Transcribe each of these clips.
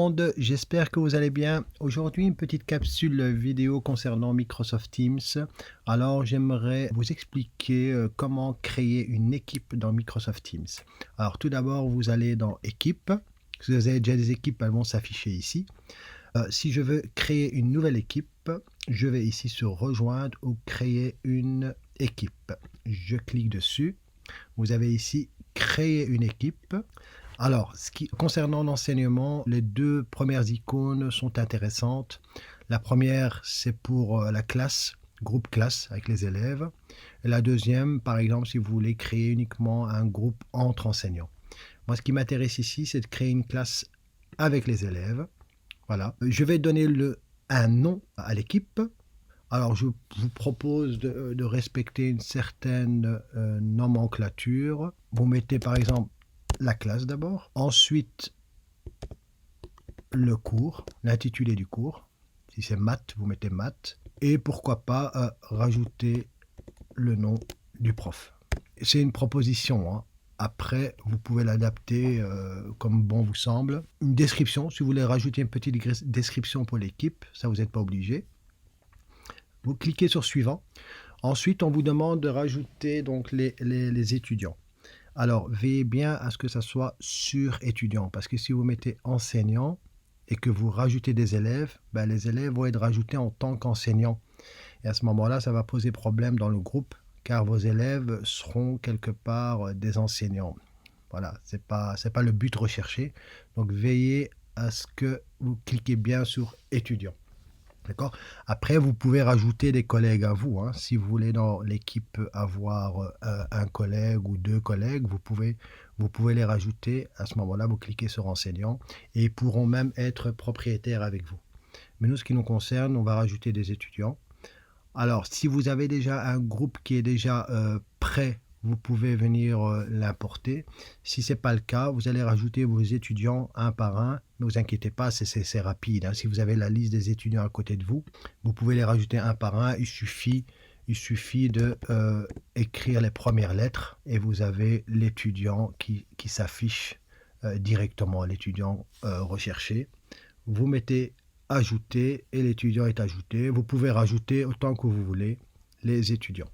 monde, j'espère que vous allez bien. Aujourd'hui, une petite capsule vidéo concernant Microsoft Teams. Alors, j'aimerais vous expliquer comment créer une équipe dans Microsoft Teams. Alors, tout d'abord, vous allez dans Équipe. Si vous avez déjà des équipes, elles vont s'afficher ici. Si je veux créer une nouvelle équipe, je vais ici sur Rejoindre ou Créer une équipe. Je clique dessus. Vous avez ici Créer une équipe. Alors, concernant l'enseignement, les deux premières icônes sont intéressantes. La première, c'est pour la classe, groupe classe avec les élèves. Et la deuxième, par exemple, si vous voulez créer uniquement un groupe entre enseignants. Moi, ce qui m'intéresse ici, c'est de créer une classe avec les élèves. Voilà. Je vais donner un nom à l'équipe. Alors, je vous propose de respecter une certaine nomenclature. Vous mettez par exemple la classe d'abord, ensuite le cours, l'intitulé du cours. Si c'est maths, vous mettez maths. Et pourquoi pas rajouter le nom du prof. C'est une proposition, hein. Après, vous pouvez l'adapter comme bon vous semble. Une description, si vous voulez rajouter une petite description pour l'équipe, ça vous n'êtes pas obligé. Vous cliquez sur suivant. Ensuite, on vous demande de rajouter donc les étudiants. Alors, veillez bien à ce que ça soit sur étudiant, parce que si vous mettez enseignant et que vous rajoutez des élèves, ben les élèves vont être rajoutés en tant qu'enseignants. Et à ce moment-là, ça va poser problème dans le groupe, car vos élèves seront quelque part des enseignants. Voilà, c'est pas le but recherché. Donc, veillez à ce que vous cliquez bien sur étudiant. D'accord. Après, vous pouvez rajouter des collègues à vous, hein. Si vous voulez dans l'équipe avoir un collègue ou deux collègues, vous pouvez les rajouter. À ce moment-là, vous cliquez sur enseignant et ils pourront même être propriétaires avec vous. Mais nous, ce qui nous concerne, on va rajouter des étudiants. Alors, si vous avez déjà un groupe qui est déjà prêt, vous pouvez venir l'importer. Si ce n'est pas le cas, vous allez rajouter vos étudiants un par un. Ne vous inquiétez pas, c'est rapide, hein. Si vous avez la liste des étudiants à côté de vous, vous pouvez les rajouter un par un. Il suffit de écrire les premières lettres et vous avez l'étudiant qui s'affiche directement, l'étudiant recherché. Vous mettez ajouter et l'étudiant est ajouté. Vous pouvez rajouter autant que vous voulez les étudiants.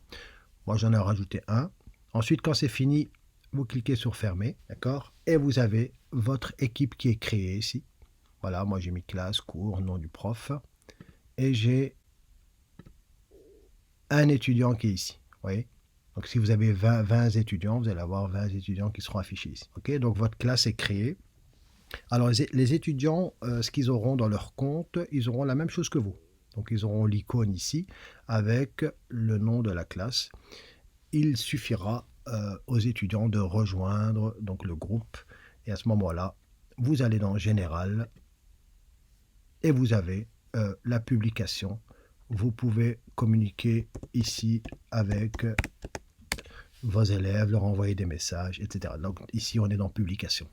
Moi, j'en ai rajouté un. Ensuite, quand c'est fini, vous cliquez sur fermer, d'accord? Et vous avez votre équipe qui est créée ici. Voilà, moi j'ai mis classe, cours, nom du prof. Et j'ai un étudiant qui est ici, vous voyez? Donc si vous avez 20 étudiants, vous allez avoir 20 étudiants qui seront affichés ici. Ok, donc votre classe est créée. Alors les étudiants, ce qu'ils auront dans leur compte, ils auront la même chose que vous. Donc ils auront l'icône ici avec le nom de la classe. Il suffira aux étudiants de rejoindre donc le groupe et à ce moment-là, vous allez dans Général et vous avez la publication. Vous pouvez communiquer ici avec vos élèves, leur envoyer des messages, etc. Donc ici, on est dans Publication.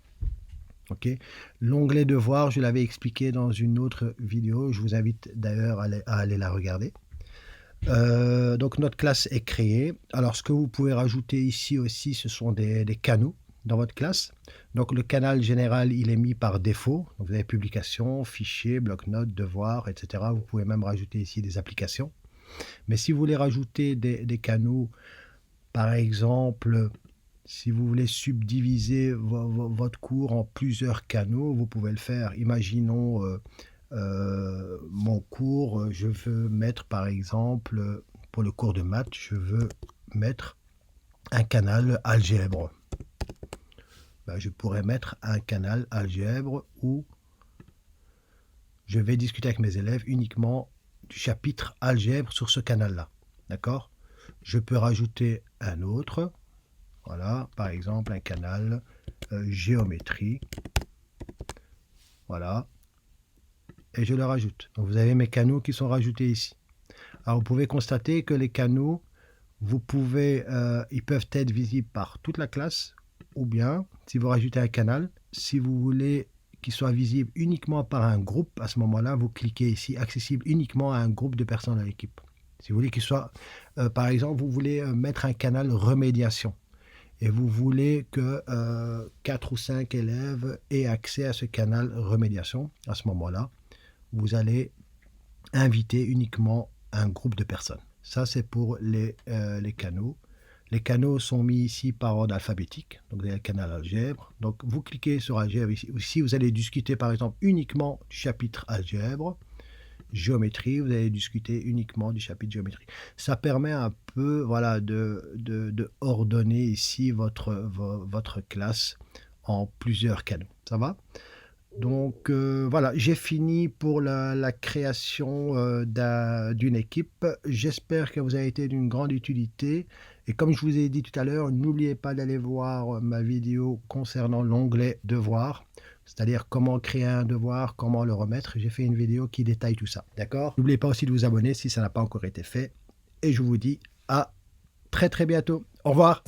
Okay. L'onglet Devoirs, je l'avais expliqué dans une autre vidéo. Je vous invite d'ailleurs à aller la regarder. Donc notre classe est créée. Alors ce que vous pouvez rajouter ici aussi, ce sont des canaux dans votre classe. Donc le canal général, il est mis par défaut. Donc, vous avez publication, fichier, bloc-notes, devoirs, etc. Vous pouvez même rajouter ici des applications. Mais si vous voulez rajouter des canaux, par exemple, si vous voulez subdiviser votre cours en plusieurs canaux, vous pouvez le faire. Imaginons mon cours, je veux mettre par exemple, pour le cours de maths, je veux mettre un canal algèbre. Ben, je pourrais mettre un canal algèbre où je vais discuter avec mes élèves uniquement du chapitre algèbre sur ce canal-là. D'accord? Je peux rajouter un autre. Voilà, par exemple, un canal géométrie. Voilà. Et je le rajoute. Donc vous avez mes canaux qui sont rajoutés ici. Alors vous pouvez constater que les canaux, ils peuvent être visibles par toute la classe, ou bien, si vous rajoutez un canal, si vous voulez qu'il soit visible uniquement par un groupe, à ce moment-là, vous cliquez ici, accessible uniquement à un groupe de personnes à l'équipe. Si vous voulez qu'il soit, par exemple, vous voulez mettre un canal remédiation. et vous voulez que 4 ou 5 élèves aient accès à ce canal remédiation, à ce moment-là, vous allez inviter uniquement un groupe de personnes. Ça, c'est pour les canaux. Les canaux sont mis ici par ordre alphabétique. Donc, vous avez le canal algèbre. Donc, vous cliquez sur algèbre ici. Ici, vous allez discuter, par exemple, uniquement du chapitre algèbre. Géométrie, vous allez discuter uniquement du chapitre géométrie. Ça permet un peu, voilà, de ordonner ici votre classe en plusieurs canaux. Ça va? Donc voilà, j'ai fini pour la création d'une équipe. J'espère que vous avez été d'une grande utilité. Et comme je vous ai dit tout à l'heure, n'oubliez pas d'aller voir ma vidéo concernant l'onglet Devoir, c'est-à-dire comment créer un devoir, comment le remettre. J'ai fait une vidéo qui détaille tout ça. D'accord? N'oubliez pas aussi de vous abonner si ça n'a pas encore été fait. Et je vous dis à très très bientôt. Au revoir!